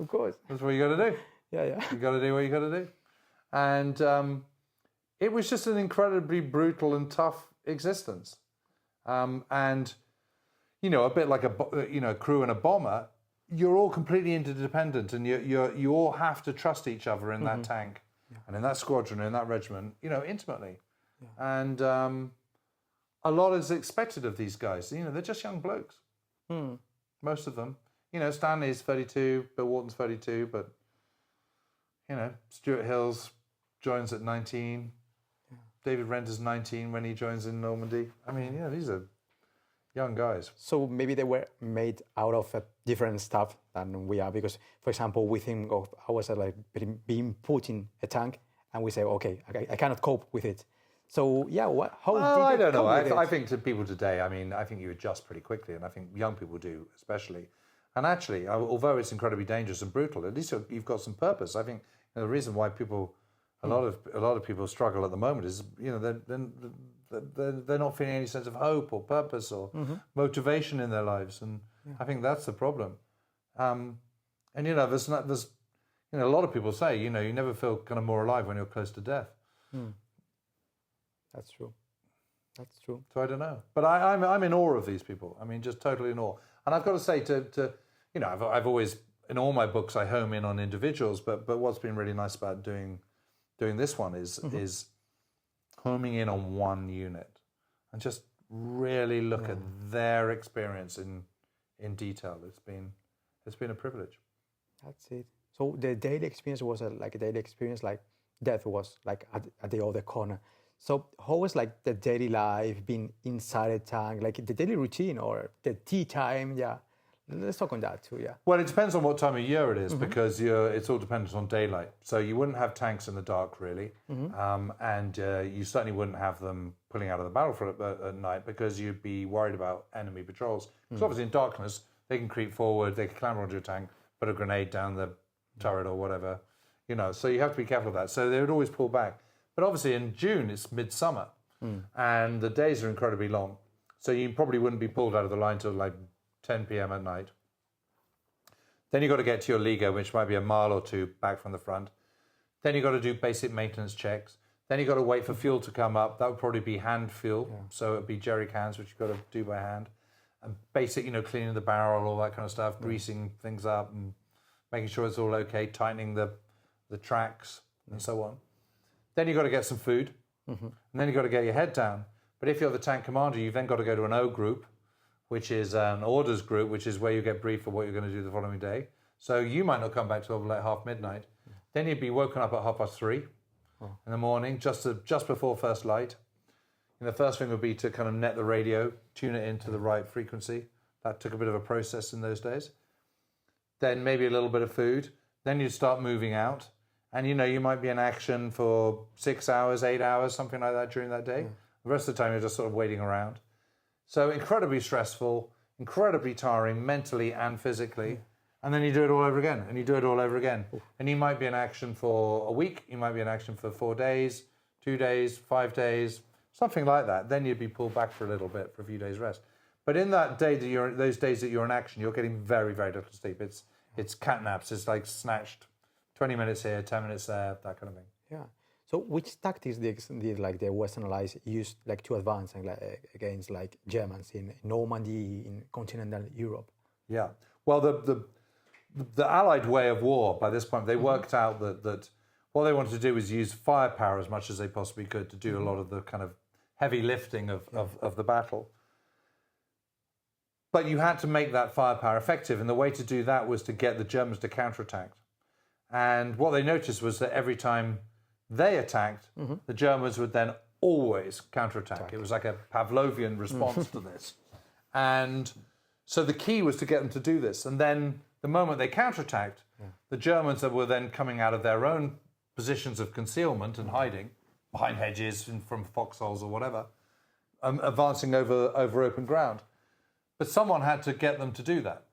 Of course. That's what you got to do. Yeah. You got to do what you got to do. And it was just an incredibly brutal and tough existence. And, a bit like a crew and a bomber, you're all completely interdependent, and you all have to trust each other in that tank, and in that squadron, and in that regiment, intimately. Yeah. And a lot is expected of these guys. They're just young blokes. Most of them. Stanley's 32, Bill Wharton's 32, but Stuart Hills joins at 19. Yeah. David Render's 19 when he joins in Normandy. I mean, these are young guys. So maybe they were made out of different stuff than we are, because, for example, we think of ourselves like being put in a tank, and we say, okay, I cannot cope with it. So how did I don't know. I think to people today, I think you adjust pretty quickly, and I think young people do especially. And actually, although it's incredibly dangerous and brutal, at least you've got some purpose. I think the reason why a lot of people struggle at the moment is they're not feeling any sense of hope or purpose or motivation in their lives, and I think that's the problem. And there's a lot of people say you never feel kind of more alive when you're close to death. That's true. That's true. So I don't know, but I'm in awe of these people. I mean, just totally in awe. And I've got to say, I've always, in all my books, I home in on individuals, but what's been really nice about doing this one is homing in on one unit and just really look at their experience in detail. It's been a privilege. That's it. So the daily experience was like a daily experience, like death was like at the other corner. So how was like the daily life being inside a tank, like the daily routine or the tea time? Yeah, let's talk on that too. Yeah. Well, it depends on what time of year it is, because it's all dependent on daylight. So you wouldn't have tanks in the dark really, and you certainly wouldn't have them pulling out of the battlefield at night, because you'd be worried about enemy patrols. Because obviously in darkness they can creep forward, they can clamber onto your tank, put a grenade down the turret or whatever, So you have to be careful of that. So they would always pull back. But obviously in June, it's midsummer, and the days are incredibly long. So you probably wouldn't be pulled out of the line till like 10 p.m. at night. Then you've got to get to your Liga, which might be a mile or two back from the front. Then you've got to do basic maintenance checks. Then you've got to wait for fuel to come up. That would probably be hand fuel. Yeah. So it would be jerry cans, which you've got to do by hand. And basic, cleaning the barrel, all that kind of stuff, greasing things up and making sure it's all okay, tightening the tracks and so on. Then you've got to get some food, and then you've got to get your head down. But if you're the tank commander, you've then got to go to an O group, which is an orders group, which is where you get briefed for what you're going to do the following day. So you might not come back till like half midnight. Then you'd be woken up at 3:30 in the morning, just before first light. And the first thing would be to kind of net the radio, tune it into the right frequency. That took a bit of a process in those days. Then maybe a little bit of food. Then you'd start moving out. And, you might be in action for 6 hours, 8 hours, something like that during that day. The rest of the time, you're just sort of waiting around. So incredibly stressful, incredibly tiring, mentally and physically. And then you do it all over again, and you do it all over again. And you might be in action for a week. You might be in action for 4 days, 2 days, 5 days, something like that. Then you'd be pulled back for a little bit for a few days rest. But in those days that you're in action, you're getting very, very little sleep. It's catnaps. It's like snatched 20 minutes here, 10 minutes there, that kind of thing. Yeah. So which tactics did like the Western Allies use like to advance against like Germans in Normandy, in continental Europe? Yeah. Well, the Allied way of war, by this point, they worked out that what they wanted to do was use firepower as much as they possibly could to do a lot of the kind of heavy lifting of the battle. But you had to make that firepower effective, and the way to do that was to get the Germans to counterattack. And what they noticed was that every time they attacked, the Germans would then always counterattack. It was like a Pavlovian response to this. And so the key was to get them to do this. And then the moment they counterattacked, the Germans that were then coming out of their own positions of concealment and hiding behind hedges and from foxholes or whatever, advancing over open ground. But someone had to get them to do that.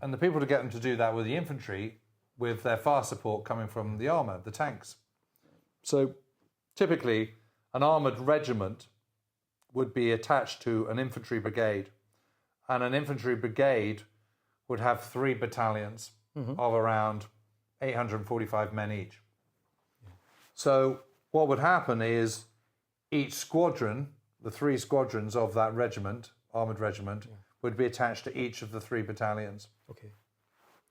And the people to get them to do that were the infantry, with their fire support coming from the armour, the tanks. So typically, an armoured regiment would be attached to an infantry brigade, and an infantry brigade would have 3 battalions of around 845 men each. So what would happen is each squadron, the 3 squadrons of that regiment, armoured regiment, would be attached to each of the 3 battalions. Okay.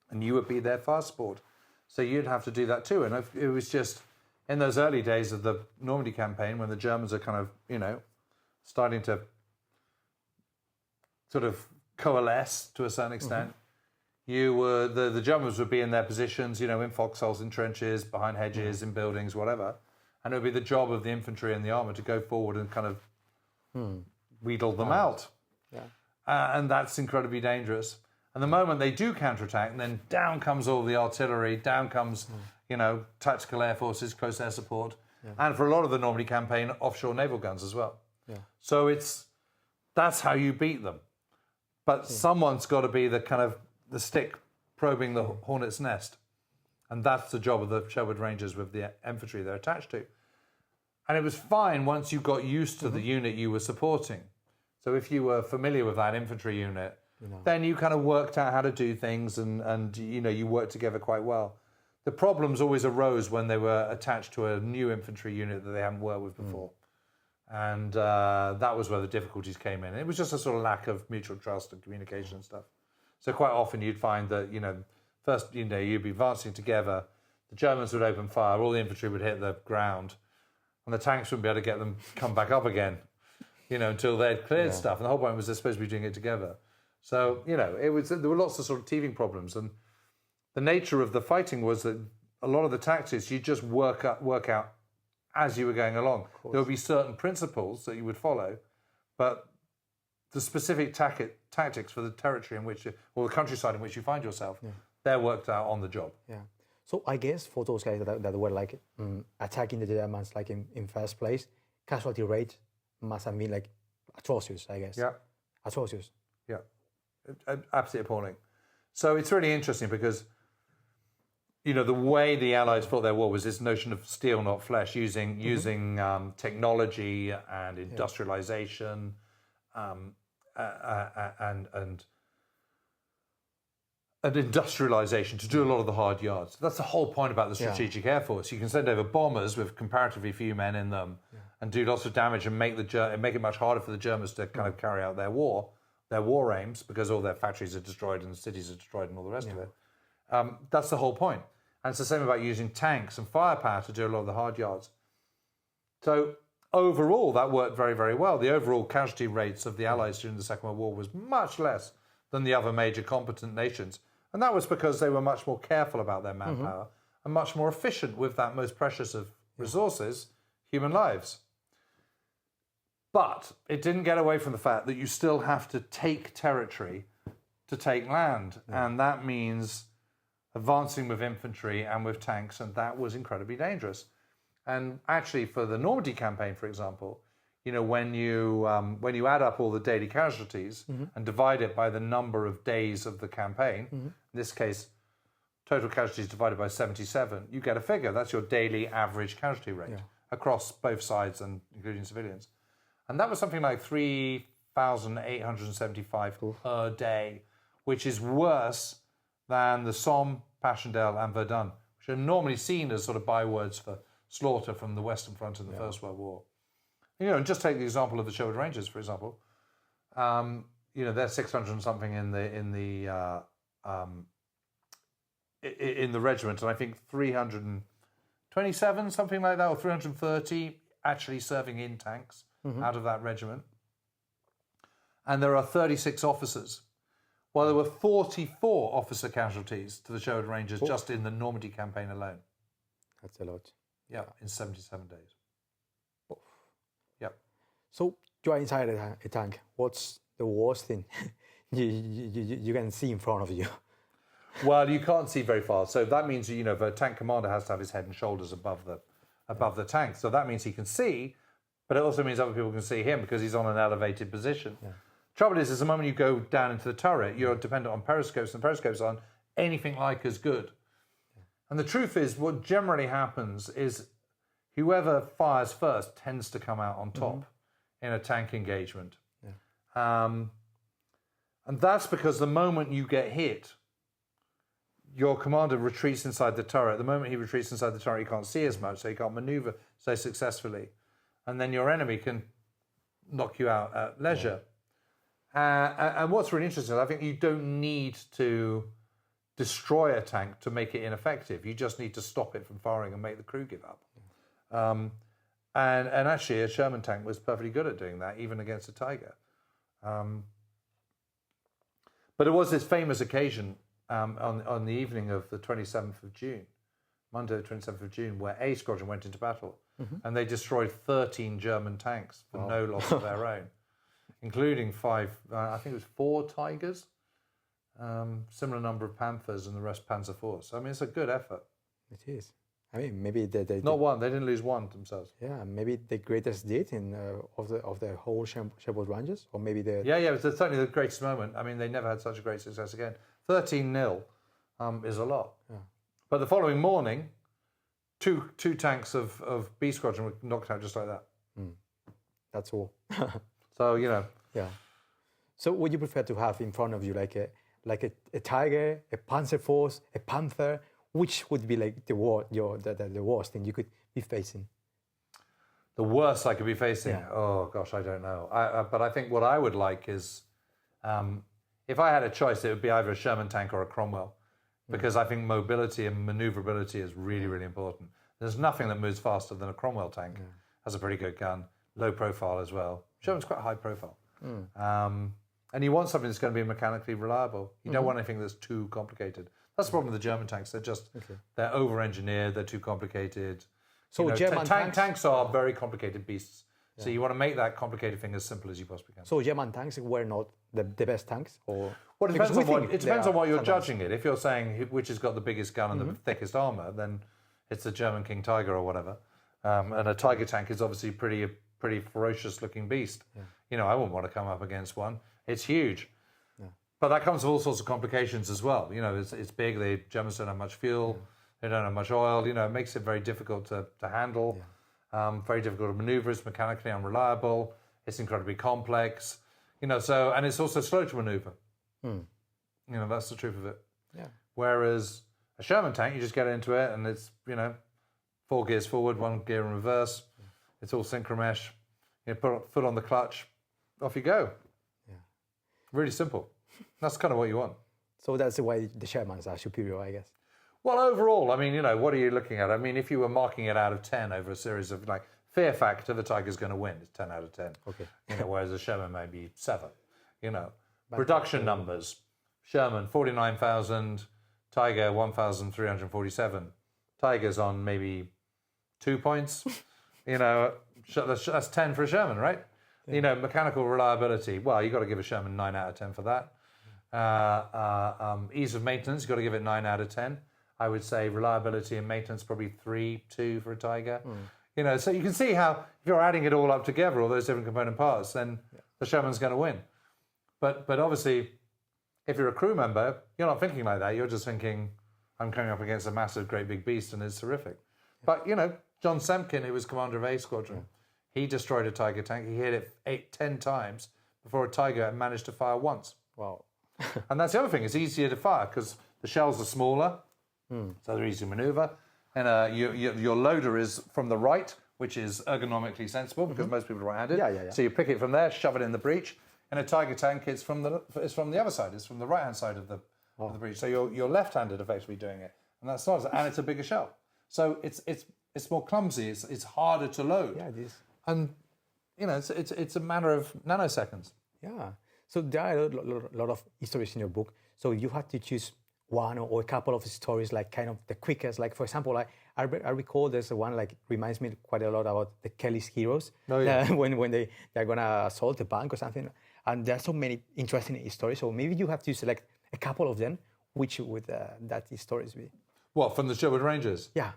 And you would be their fire support. So you'd have to do that too. And it was just in those early days of the Normandy campaign when the Germans are kind of, starting to sort of coalesce to a certain extent. You were the Germans would be in their positions, in foxholes, in trenches, behind hedges, in buildings, whatever. And it would be the job of the infantry and the armour to go forward and kind of wheedle them out. Yeah. And that's incredibly dangerous. And the moment they do counterattack, then down comes all the artillery, down comes, tactical air forces, close air support, and for a lot of the Normandy campaign, offshore naval guns as well. Yeah. So that's how you beat them. But someone's got to be the stick probing the hornet's nest. And that's the job of the Sherwood Rangers with the infantry they're attached to. And it was fine once you got used to the unit you were supporting. So if you were familiar with that infantry unit, then you kind of worked out how to do things and you worked together quite well. The problems always arose when they were attached to a new infantry unit that they hadn't worked with before. And that was where the difficulties came in. It was just a sort of lack of mutual trust and communication and stuff. So quite often you'd find that, first, you'd be advancing together, the Germans would open fire, all the infantry would hit the ground, and the tanks wouldn't be able to get them come back up again, until they'd cleared stuff. And the whole point was they're supposed to be doing it together. So, there were lots of sort of teething problems. And the nature of the fighting was that a lot of the tactics you just work out as you were going along. There would be certain principles that you would follow, but the specific tactics for the territory in which, or the countryside in which you find yourself, they're worked out on the job. Yeah. So I guess for those guys that were attacking the Germans in first place, casualty rate must have been atrocious, I guess. Yeah. Atrocious. Yeah. Absolutely appalling. So it's really interesting because, the way the Allies fought their war was this notion of steel, not flesh, using technology and industrialization and industrialization to do a lot of the hard yards. That's the whole point about the Strategic Air Force. You can send over bombers with comparatively few men in them and do lots of damage and make it much harder for the Germans to kind of carry out their war aims, because all their factories are destroyed and the cities are destroyed and all the rest of it. That's the whole point. And it's the same about using tanks and firepower to do a lot of the hard yards. So overall, that worked very, very well. The overall casualty rates of the Allies during the Second World War was much less than the other major competent nations. And that was because they were much more careful about their manpower and much more efficient with that most precious of resources, human lives. But it didn't get away from the fact that you still have to take territory to take land. And that means advancing with infantry and with tanks, and that was incredibly dangerous. And actually, for the Normandy campaign, for example, when you add up all the daily casualties and divide it by the number of days of the campaign, in this case, total casualties divided by 77, you get a figure. That's your daily average casualty rate across both sides, and including civilians. And that was something like 3,875 per day, which is worse than the Somme, Passchendaele, and Verdun, which are normally seen as sort of bywords for slaughter from the Western Front in the First World War. And just take the example of the Sherwood Rangers, for example. They're 600 and something in the regiment, and I think 327, something like that, or 330 actually serving in tanks out of that regiment. And there are 36 officers. Well, there were 44 officer casualties to the Sherwood Rangers just in the Normandy campaign alone. That's a lot. Yeah, in 77 days. Yep. So you are inside a tank. What's the worst thing you can see in front of you? Well, you can't see very far. So that means, the tank commander has to have his head and shoulders above the tank. So that means he can see, but it also means other people can see him because he's on an elevated position. Yeah. Trouble is the moment you go down into the turret, you're dependent on periscopes, and periscopes aren't anything like as good. Yeah. And the truth is, what generally happens is whoever fires first tends to come out on top in a tank engagement. Yeah. And that's because the moment you get hit, your commander retreats inside the turret. The moment he retreats inside the turret, he can't see as much, so he can't maneuver so successfully. And then your enemy can knock you out at leisure. And what's really interesting is I think you don't need to destroy a tank to make it ineffective. You just need to stop it from firing and make the crew give up. And actually, a Sherman tank was perfectly good at doing that, even against a Tiger. But it was this famous occasion on the evening of the 27th of June, Monday the 27th of June, where A Squadron went into battle, and they destroyed 13 German tanks for no loss of their own, including 5, I think it was 4 Tigers, similar number of Panthers, and the rest Panzer IV. I mean, it's a good effort. It is. I mean, maybe they not one. They didn't lose one themselves. Yeah, maybe the greatest deed of the whole Sherwood Rangers, or maybe the it's certainly the greatest moment. I mean, they never had such a great success again. 13-0 is a lot. Yeah. But the following morning, two tanks of B Squadron were knocked out just like that. That's all. So Yeah. So would you prefer to have in front of you like a Tiger, a Panzer Force, a Panther? Which would be like the worst thing you could be facing? The worst I could be facing? Yeah. Oh, gosh, I don't know. But I think what I would like is, if I had a choice, it would be either a Sherman tank or a Cromwell, because I think mobility and maneuverability is really, really important. There's nothing that moves faster than a Cromwell tank. Has a pretty good gun, low profile as well. Sherman's quite high profile. And you want something that's going to be mechanically reliable. You don't want anything that's too complicated. That's the problem with the German tanks. They're over-engineered. They're too complicated. So German tanks are very complicated beasts. Yeah. So you want to make that complicated thing as simple as you possibly can. So German tanks were not the best tanks, or well, it depends on what you're judging it. If you're saying which has got the biggest gun and the thickest armor, then it's the German King Tiger or whatever. And a Tiger tank is obviously pretty ferocious-looking beast. Yeah. I wouldn't want to come up against one. It's huge. But that comes with all sorts of complications as well. It's big. The Germans don't have much fuel. They don't have much oil. It makes it very difficult to handle. Very difficult to maneuver. It's mechanically unreliable. It's incredibly complex. And it's also slow to maneuver. That's the truth of it. Yeah. Whereas a Sherman tank, you just get into it, and it's 4 gears forward, 1 gear in reverse. It's all synchromesh. Put foot on the clutch, off you go. Yeah. Really simple. That's kind of what you want. So that's why the Shermans are superior, I guess. Well, overall, I mean, what are you looking at? I mean, if you were marking it out of 10 over a series of, fear factor, the Tiger's going to win. It's 10 out of 10. Okay. Whereas a Sherman may be 7. Production numbers. Sherman, 49,000. Tiger, 1,347. Tiger's on maybe 2 points. That's 10 for a Sherman, right? Yeah. Mechanical reliability. Well, you've got to give a Sherman 9 out of 10 for that. Ease of maintenance, you've got to give it 9 out of 10. I would say reliability and maintenance, probably 3, 2 for a Tiger. So you can see how, if you're adding it all up together, all those different component parts, then the Sherman's going to win. But obviously, if you're a crew member, you're not thinking like that. You're just thinking, I'm coming up against a massive, great big beast, and it's terrific. But, John Semkin, who was commander of A Squadron, he destroyed a Tiger tank. He hit it 10 times before a Tiger managed to fire once. Wow. And that's the other thing. It's easier to fire because the shells are smaller, so they're easy to maneuver. And your loader is from the right, which is ergonomically sensible because most people are right-handed. Yeah. So you pick it from there, shove it in the breech. And a Tiger tank, it's from the other side. It's from the right-hand side of the breech. So you're left-handed effectively doing it. And that's nice. And it's a bigger shell. So it's more clumsy. It's harder to load. Yeah, it is. And it's a matter of nanoseconds. Yeah. So there are a lot of stories in your book. So you had to choose one or a couple of stories, like kind of the quickest. Like for example, I recall there's one reminds me quite a lot about the Kelly's Heroes. Oh, yeah. When they're gonna assault a bank or something. And there are so many interesting stories. So maybe you have to select a couple of them. Which would that stories be? What, from the Sherwood Rangers? Yeah.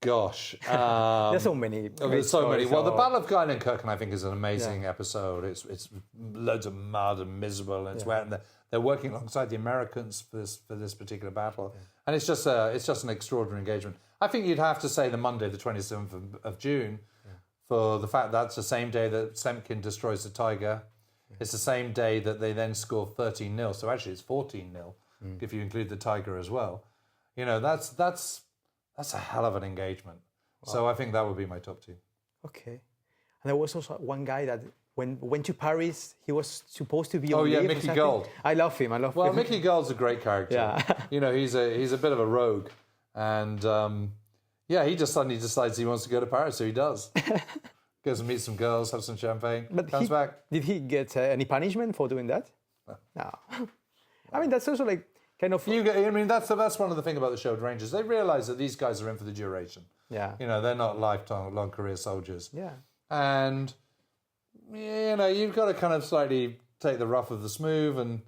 Gosh. There's so many. There's so many. Well, the Battle of Geilenkirchen, I think, is an amazing episode. It's loads of mud and miserable, and it's wet, and they're working alongside the Americans for this particular battle, and it's just an extraordinary engagement. I think you'd have to say the Monday, the 27th of June, for the fact that's the same day that Semkin destroys the Tiger. It's the same day that they then score 13-0. So actually, it's 14-0 if you include the Tiger as well. That's a hell of an engagement. Wow. So I think that would be my top 2. Okay. And there was also one guy that went to Paris. He was supposed to be Oh on yeah, leave or Mickey something. Gold. I love him. Well, him. Mickey Gold's a great character. Yeah. He's a bit of a rogue, and he just suddenly decides he wants to go to Paris, so he does. Goes and meets some girls, has some champagne, comes back. Did he get any punishment for doing that? No. I mean, that's also like kind of. That's one of the things about the Sherwood Rangers. They realise that these guys are in for the duration. Yeah. They're not long career soldiers. Yeah. And you've got to kind of slightly take the rough of the smooth, and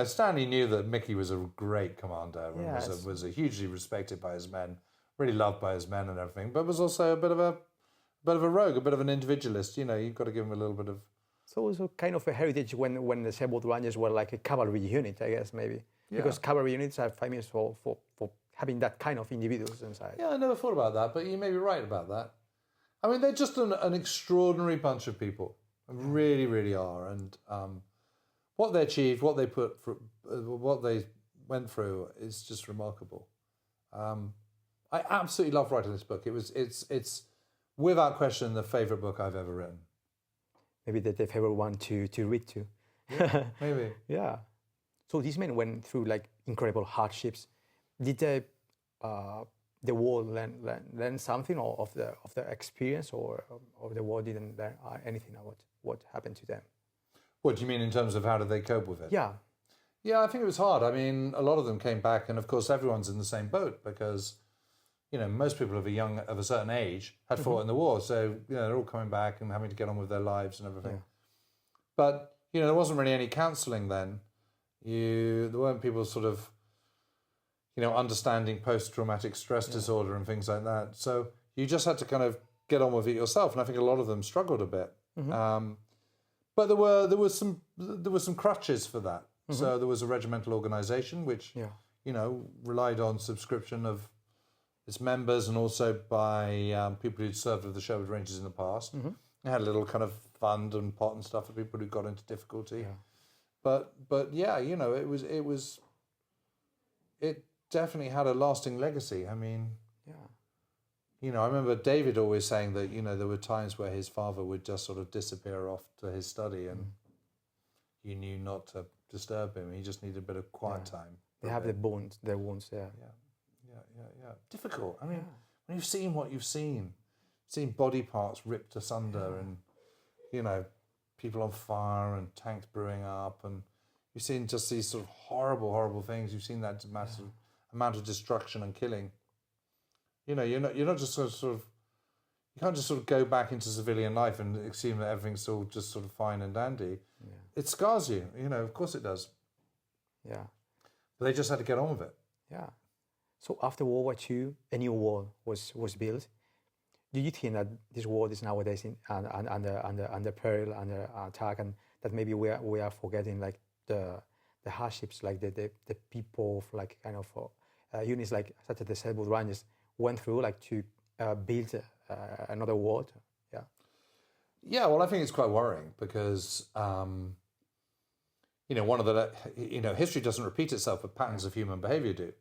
Stanley knew that Mickey was a great commander and was a hugely respected by his men, really loved by his men and everything, but was also a bit of a rogue, a bit of an individualist. You've got to give him a little bit of. So also kind of a heritage when the Sherwood Rangers were like a cavalry unit, I guess maybe, because cavalry units are famous for having that kind of individuals inside. Yeah, I never thought about that, but you may be right about that. I mean, they're just an extraordinary bunch of people. Really, really are. And what they achieved, what they went through is just remarkable. I absolutely love writing this book. It's without question the favourite book I've ever written. Maybe the favorite one to read too. Yeah, maybe. Yeah. So these men went through like incredible hardships. Did the war learn something of the experience, or the war didn't learn anything about what happened to them? What do you mean in terms of how did they cope with it? Yeah. Yeah, I think it was hard. I mean, a lot of them came back, and of course everyone's in the same boat because, most people of a certain age had fought in the war. So, they're all coming back and having to get on with their lives and everything. Yeah. But, there wasn't really any counselling then. There weren't people sort of, understanding post-traumatic stress disorder and things like that. So you just had to kind of get on with it yourself. And I think a lot of them struggled a bit. Mm-hmm. But there were some crutches for that. Mm-hmm. So there was a regimental organisation which, relied on subscription of its members and also by people who'd served with the Sherwood Rangers in the past. Mm-hmm. It had a little kind of fund and pot and stuff for people who got into difficulty. Yeah. But yeah, it definitely had a lasting legacy. I mean, I remember David always saying that, there were times where his father would just sort of disappear off to his study and you knew not to disturb him. He just needed a bit of quiet time. They have their wounds, yeah. Yeah. Difficult. I mean, when you've seen what you've seen body parts ripped asunder and, people on fire and tanks brewing up, and you've seen just these sort of horrible, horrible things. You've seen that massive amount of destruction and killing. You're not just sort of you can't just sort of go back into civilian life and assume that everything's all just sort of fine and dandy. Yeah. It scars you, of course it does. Yeah. But they just had to get on with it. Yeah. So after World War II, a new wall was built. Do you think that this world is nowadays under peril, under attack, and that maybe we are forgetting like the hardships, like the people, like kind of units like such as the Sherwood Rangers went through, like to build another world? Yeah. Yeah. Well, I think it's quite worrying because one of the history doesn't repeat itself, but patterns of human behaviour do,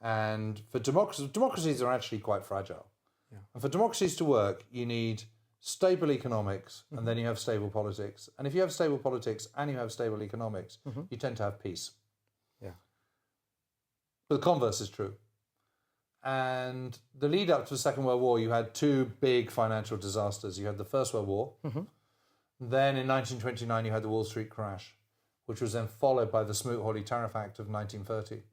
and for democracies are actually quite fragile. Yeah. And for democracies to work, you need stable economics, and then you have stable politics. And if you have stable politics and you have stable economics, you tend to have peace. Yeah. But the converse is true. And the lead up to the Second World War, you had two big financial disasters. You had the First World War. Mm-hmm. Then in 1929, you had the Wall Street crash, which was then followed by the Smoot-Hawley Tariff Act of 1930,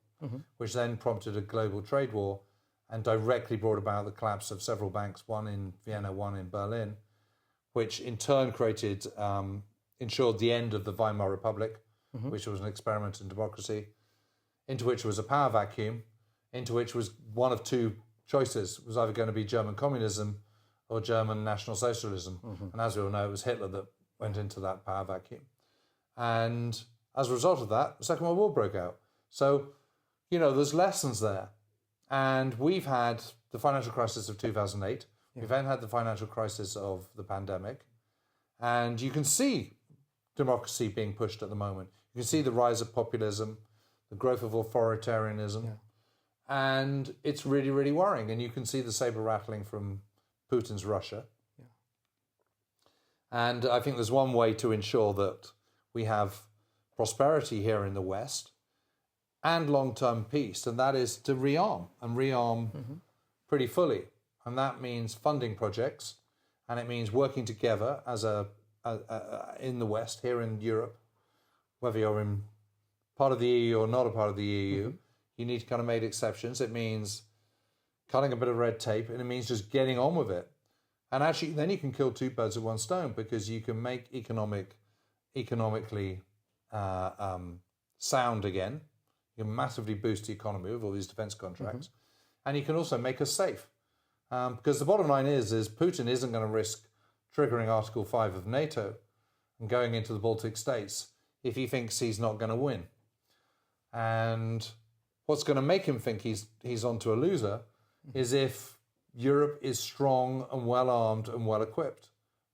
which then prompted a global trade war and directly brought about the collapse of several banks, one in Vienna, one in Berlin, which in turn ensured the end of the Weimar Republic, which was an experiment in democracy, into which was a power vacuum, into which was one of two choices. It was either going to be German communism or German National Socialism. And as we all know, it was Hitler that went into that power vacuum. And as a result of that, the Second World War broke out. So, there's lessons there. And we've had the financial crisis of 2008. Yeah. We've then had the financial crisis of the pandemic. And you can see democracy being pushed at the moment. You can see the rise of populism, the growth of authoritarianism. Yeah. And it's really, really worrying. And you can see the saber rattling from Putin's Russia. And I think there's one way to ensure that we have prosperity here in the West and long-term peace, and that is to rearm pretty fully. And that means funding projects, and it means working together as in the West, here in Europe, whether you're in part of the EU or not a part of the EU, you need to kind of make exceptions. It means cutting a bit of red tape, and it means just getting on with it. And actually, then you can kill two birds with one stone, because you can make economically sound again. You can massively boost the economy with all these defense contracts. And you can also make us safe. Because the bottom line is Putin isn't going to risk triggering Article 5 of NATO and going into the Baltic states if he thinks he's not going to win. And what's going to make him think he's onto a loser is if Europe is strong and well-armed and well-equipped.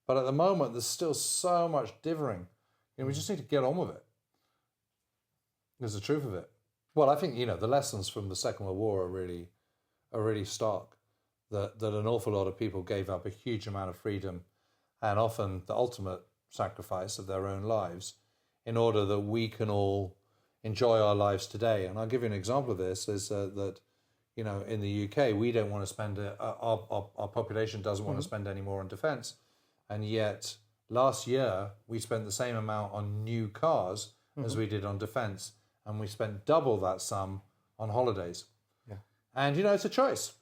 But at the moment, there's still so much dithering. We just need to get on with it. There's the truth of it. Well, I think, the lessons from the Second World War are really stark. That an awful lot of people gave up a huge amount of freedom and often the ultimate sacrifice of their own lives in order that we can all enjoy our lives today. And I'll give you an example of this, is that, in the UK, we don't want to spend, our population doesn't want to spend any more on defence. And yet, last year, we spent the same amount on new cars as we did on defence. And we spent double that sum on holidays. Yeah. And, it's a choice.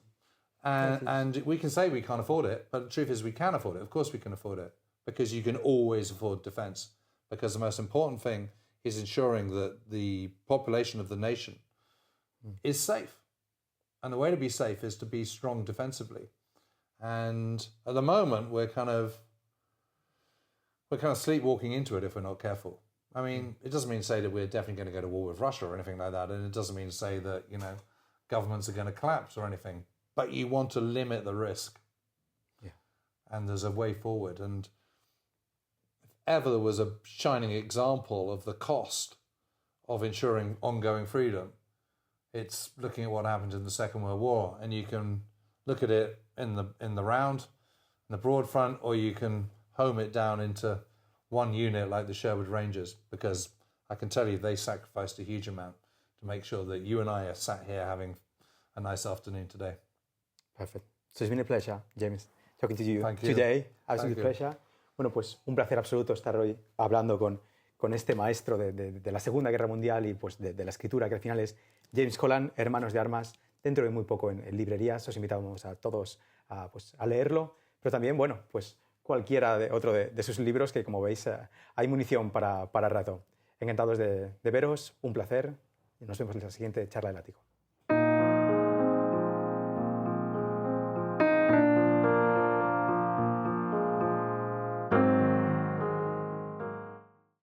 And we can say we can't afford it, but the truth is we can afford it. Of course we can afford it, because you can always afford defence. Because the most important thing is ensuring that the population of the nation is safe. And the way to be safe is to be strong defensively. And at the moment, we're kind of sleepwalking into it if we're not careful. I mean, it doesn't mean to say that we're definitely going to go to war with Russia or anything like that. And it doesn't mean to say that, governments are going to collapse or anything. But you want to limit the risk. Yeah. And there's a way forward. And if ever there was a shining example of the cost of ensuring ongoing freedom, it's looking at what happened in the Second World War. And you can look at it in the round, in the broad front, or you can home it down into one unit like the Sherwood Rangers, because I can tell you they sacrificed a huge amount to make sure that you and I are sat here having a nice afternoon today. Perfect. So it's been a pleasure, James, talking to you Thank you. Today. Absolute pleasure. Bueno, pues un placer absoluto estar hoy hablando con este maestro de la Segunda Guerra Mundial y pues de la escritura, que al final es James Holland, Hermanos de armas, dentro de muy poco en librerías. Os invitamos a todos a leerlo, pero también, bueno, pues cualquiera otro de sus libros, que como veis hay munición para rato. Encantados de veros, un placer, y nos vemos en la siguiente charla del ático.